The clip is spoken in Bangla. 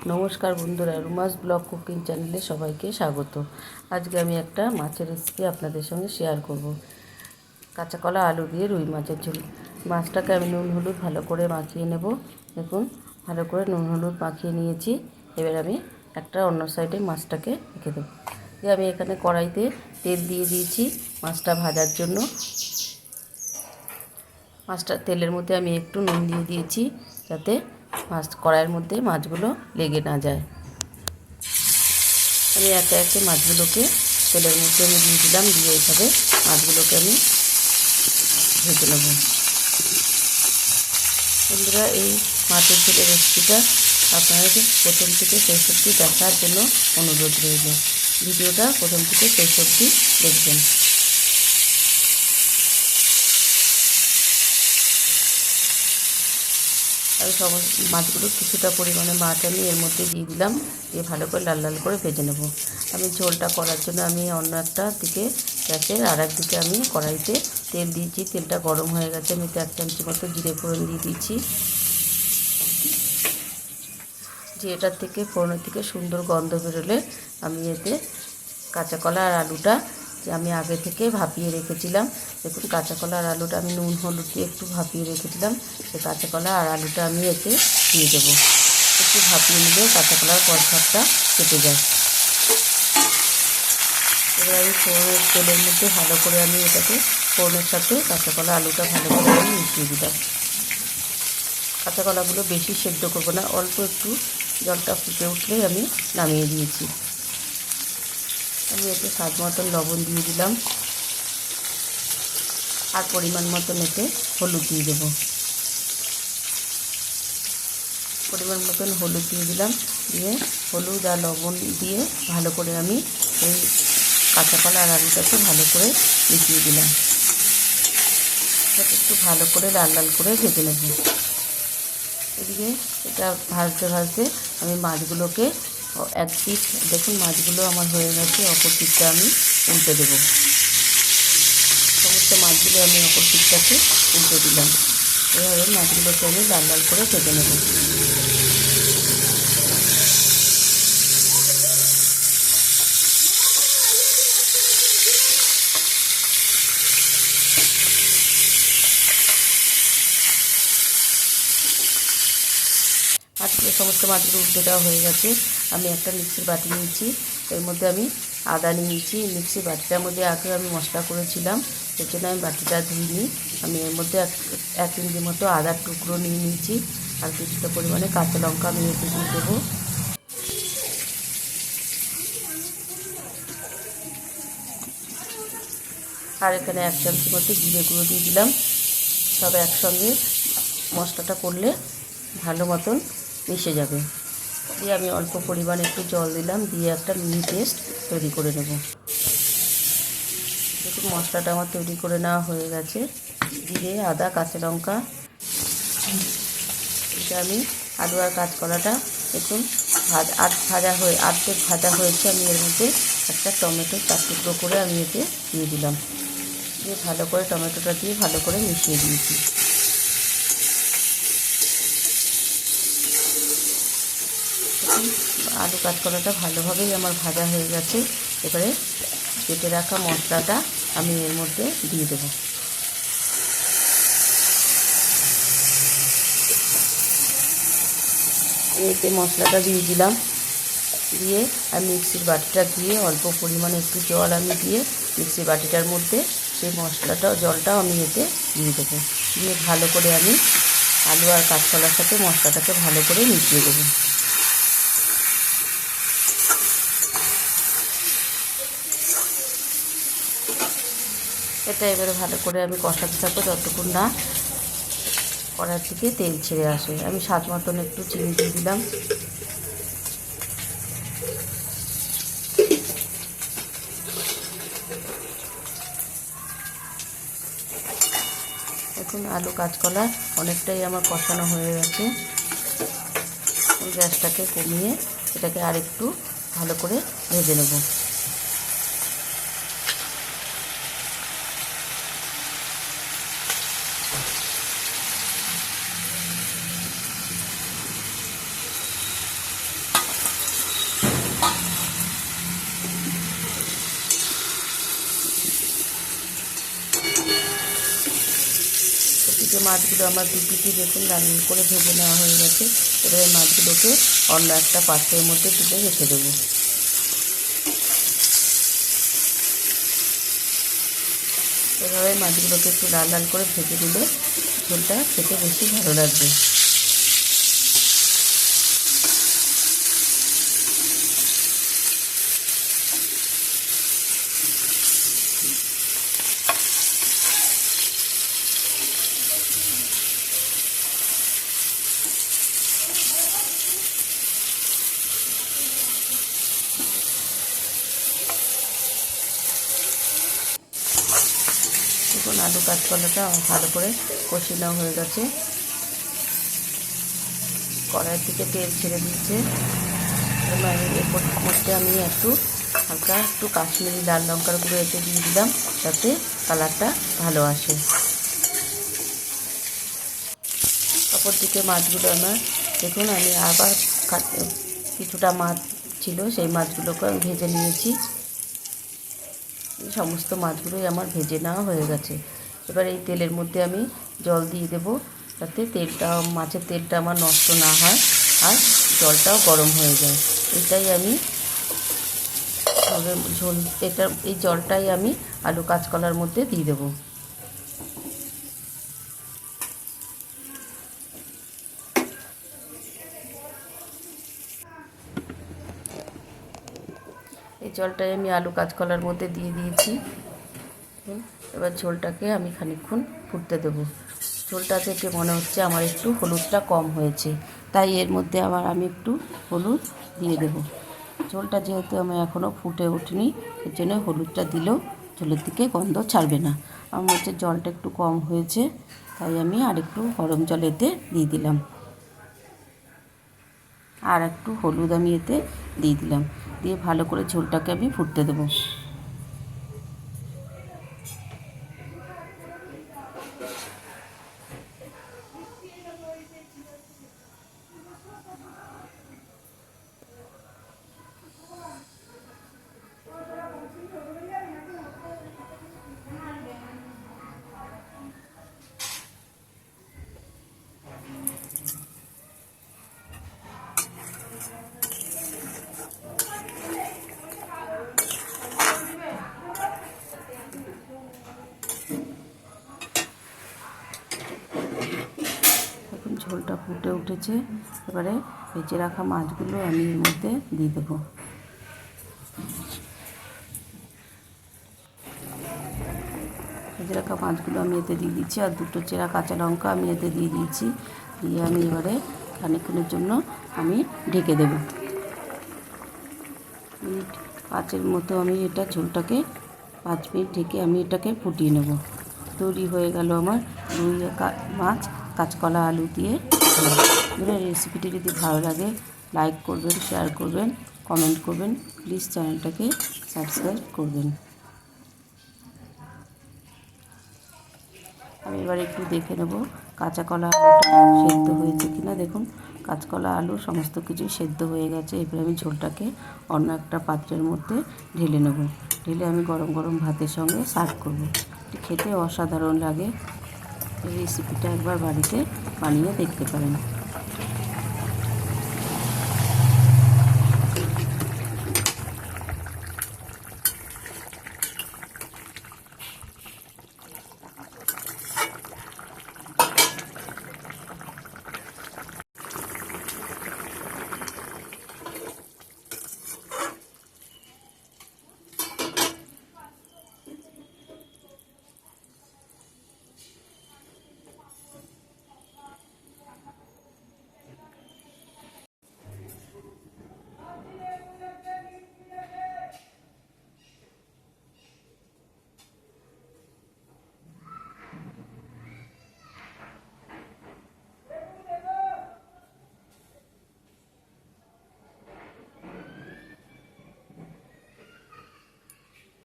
নমস্কার বন্ধুরা, রুমাস ব্লগ কুকিং চ্যানেলে সবাইকে স্বাগত। আজকে আমি একটা মাছের রেসিপি আপনাদের সঙ্গে শেয়ার করব। কাঁচা কলা আলু দিয়ে রুই মাছের ঝোল। মাছটাকে আমি নুন হলুদ ভালো করে মাখিয়ে নেব। দেখুন, ভালো করে নুন হলুদ মাখিয়ে নিয়েছি। এবার আমি একটা অন্য সাইডে মাছটাকে রেখে দেবো। আমি এখানে কড়াইতে তেল দিয়ে দিয়েছি মাছটা ভাজার জন্য। মাছটা তেলের মধ্যে আমি একটু নুন দিয়ে দিয়েছি যাতে কড়াইয়ের মধ্যে মাছগুলো লেগে না যায়। আমি একে একে মাছগুলোকে তেলের মধ্যে আমি দিয়ে দিলাম, দিয়ে এইভাবে মাছগুলোকে আমি ভেজে নেব। বন্ধুরা, এই মাছের ঝোলের রেসিপিটা আপনাদের প্রথম থেকে শেষ অবধি দেখার জন্য অনুরোধ রইল। ভিডিওটা প্রথম থেকে শেষ অবধি দেখবেন। আমি মাছগুলো কিছুটা পরিমাণে মাছ আমি এর মধ্যে দিয়ে দিলাম, দিয়ে ভালো করে লাল লাল করে ভেজে নেব। আমি ঝোলটা করার জন্য আমি অন্য একটা দিকে গ্যাসের আর একদিকে আমি কড়াইতে তেল দিয়েছি। তেলটা গরম হয়ে গেছে। আমি 1 চামচি মতো জিরে ফোড়ন দিয়ে দিয়েছি। জিরেটার থেকে ফোড়নের থেকে সুন্দর গন্ধ বেরোলে আমি এতে কাঁচা কলা আর আলুটা যে আমি আগে থেকে ভাপিয়ে রেখেছিলাম, দেখুন কাঁচা কলা আর আলুটা আমি নুন হলুদ দিয়ে একটু ভাপিয়ে রেখেছিলাম, সেই কাঁচা কলা আর আলুটা আমি এতে দিয়ে দেবো। একটু ভাপিয়ে নিলে কাঁচা কলার কড়াটা কেটে যায়। এবার আমি ফোড়নের তেলের মধ্যে ভালো করে আমি এটাকে ফোড়নের সাথে কাঁচা কলা আলুটা ভালো করে আমি মিশিয়ে দিলাম। কাঁচা কলাগুলো বেশি সেদ্ধ করবো না, অল্প একটু জলটা ফুটে উঠলেই আমি নামিয়ে দিয়েছি। আমি এতে স্বাদ মতন লবণ দিয়ে দিলাম আর পরিমাণ মতন এতে হলুদ দিয়ে দেবো। পরিমাণ মতন হলুদ দিয়ে দিলাম, দিয়ে হলুদ আর লবণ দিয়ে ভালো করে আমি এই কাঁচা কলা আর আলুটাকে ভালো করে মিশিয়ে দিলাম। এটাকে একটু ভালো করে লাল লাল করে ভেজে নেব। এদিকে এটা ভাজতে ভাজতে আমি মাছগুলোকে এক পিঠ, দেখুন মাছগুলো আমার হয়ে গেছে, অপর পিঠটা আমি উল্টে দেবো। সমস্ত মাছগুলো আমি অপর পিঠটাকে উল্টে দিলাম। এভাবে মাছগুলোকে আমি লাল লাল করে ভেজে নেব। সমস্ত মাছগুলো উল্টে দেওয়া হয়ে গেছে। আমি একটা মিক্সির বাটি নিয়েছি, এর মধ্যে আমি আদা নিয়েছি। মিক্সির বাটিটার মধ্যে আগে আমি মশলা করেছিলাম, এর জন্য আমি বাটিটা ধুইনি। আমি এর মধ্যে এক ইঞ্চি মতো আদার টুকরো নিয়ে নিয়েছি, আর কিছুটা পরিমাণে কাঁচা লঙ্কা আমি এতে দিয়ে দেবো। আর এখানে 1 চামচি মতো জিরে গুঁড়ো দিয়ে দিলাম। সব একসঙ্গে মশলাটা করলে ভালো মতন মিশে যাবে। দিয়ে আমি অল্প পরিমাণে একটু জল দিলাম, দিয়ে একটা মিহি পেস্ট তৈরি করে নেব। দেখুন মশলাটা আমার তৈরি করে নেওয়া হয়ে গেছে। জিরে, আদা, কাঁচা লঙ্কা, এটা আমি আলু আর কাঁচকলাটা দেখুন অর্ধেক ভাজা হয়েছে। আমি এর মধ্যে একটা টমেটো 4 টুকরো করে আমি এতে দিয়ে দিলাম, দিয়ে ভালো করে টমেটোটা দিয়ে ভালো করে মিশিয়ে দিয়েছি। আলু কাঁচকলাটা ভালোভাবেই আমার ভাজা হয়ে গেছে। এবারে কেটে রাখা মশলাটা আমি এর মধ্যে দিয়ে দেবো। এতে মশলাটা দিয়ে দিলাম, দিয়ে আর মিক্সির বাটিটা দিয়ে অল্প পরিমাণে একটু জল আমি দিয়ে মিক্সির বাটিটার মধ্যে সেই জলটাও আমি এতে দিয়ে দেবো। দিয়ে ভালো করে আমি আলু আর কাঁচকলার সাথে মশলাটাকে ভালো করে মিশিয়ে দেবো। এটা এবারে ভালো করে আমি কষাতে থাকবো যতক্ষণ না কড়াই থেকে তেল ছেড়ে আসে। আমি স্বাদ মতন একটু চিনি দিয়ে দিলাম। দেখুন আলু কাঁচকলা অনেকটাই আমার কষানো হয়ে গেছে। গ্যাসটাকে কমিয়ে এটাকে আরেকটু ভালো করে ভেজে নেব। এদিকে মাছগুলো আমার দুপিটি দেখুন লাল লাল করে ভেজে নেওয়া হয়ে গেছে। এবার এই মাছগুলোকে অন্য একটা পাত্রের মধ্যে তুলে রেখে দেবো। এভাবে মাছগুলোকে একটু লাল লাল করে ভেজে দিলে ঝোলটা খেতে বেশি ভালো লাগবে। দেখুন আলু কাঁচকলাটা ভালো করে কষিয়ে নেওয়া হয়ে গেছে। কড়াইয়ের থেকে তেল ছেড়ে দিয়েছে। এবার এর মধ্যে আমি হালকা একটু কাশ্মীরি লাল লঙ্কার গুঁড়ো এতে দিয়ে দিলাম, যাতে কালারটা ভালো আসে। অপর দিকে মাছগুলো আমার দেখুন আমি আবার কিছুটা মাছ ছিল, সেই মাছগুলোকে আমি ভেজে নিয়েছি। সমস্ত মাছগুলোই আমার ভেজে নেওয়া হয়ে গেছে। এবার এই তেলের মধ্যে আমি জল দিয়ে দেবো, যাতে মাছের তেলটা আমার নষ্ট না হয় আর জলটাও গরম হয়ে যায়। এটাই আমি এই জলটাই আমি আলু কাঁচকলার মধ্যে দিয়ে দেবো। এই জলটাই আমি আলু কাঁচকলার মধ্যে দিয়ে দিয়েছি। এবার ঝোলটাকে আমি খানিকক্ষণ ফুটতে দেবো। ঝোলটা থেকে মনে হচ্ছে আমার একটু হলুদটা কম হয়েছে, তাই এর মধ্যে আবার আমি একটু হলুদ দিয়ে দেবো। ঝোলটা যেহেতু আমি এখনও ফুটে ওঠেনি, এর জন্য হলুদটা দিলেও ঝোলের দিকে গন্ধ ছাড়বে না। আমার হচ্ছে জলটা একটু কম হয়েছে, তাই আমি আরেকটু গরম জল এতে দিয়ে দিলাম। আর একটু হলুদ আমি এতে দিয়ে দিলাম, দিয়ে ভালো করে ঝোলটাকে আমি ফুটতে দেবো। এখন ঝোলটা ফুটে উঠেছে। এবারে ভেজে রাখা মাছগুলো আমি এর মধ্যে দিয়ে দেবো। ভেজে রাখা মাছগুলো আমি এতে দিয়ে দিচ্ছি, আর দুটো চেরা কাঁচা লঙ্কা আমি এতে দিয়ে দিয়েছি। দিয়ে আমি এবারে খানিকক্ষণের জন্য আমি ঢেকে দেবো। মিনিট 5 মতো আমি ঝোলটাকে 5 মিনিট ঢেকে আমি এটাকে ফুটিয়ে নেব। তৈরি হয়ে গেল আমার রুই মাছ কাঁচকলা আলু দিয়ে ঝোল। রেসিপিটি যদি ভালো লাগে লাইক করবেন, শেয়ার করবেন, কমেন্ট করবেন। প্লিজ চ্যানেলটাকে সাবস্ক্রাইব করবেন। আমি এবার একটু দেখে নেব কাঁচা কলা আলুটা সেদ্ধ হয়েছে কিনা। দেখুন কাঁচকলা আলু সমস্ত কিছু সেদ্ধ হয়ে গেছে। এবার আমি ঝোলটাকে অন্য একটা পাত্রের মধ্যে ঢেলে নেব। ঢেলে আমি গরম গরম ভাতের সঙ্গে সার্ভ করব। খেতে অসাধারণ লাগে। এই রেসিপিটা একবার বাড়িতে বানিয়ে দেখতে পারেন।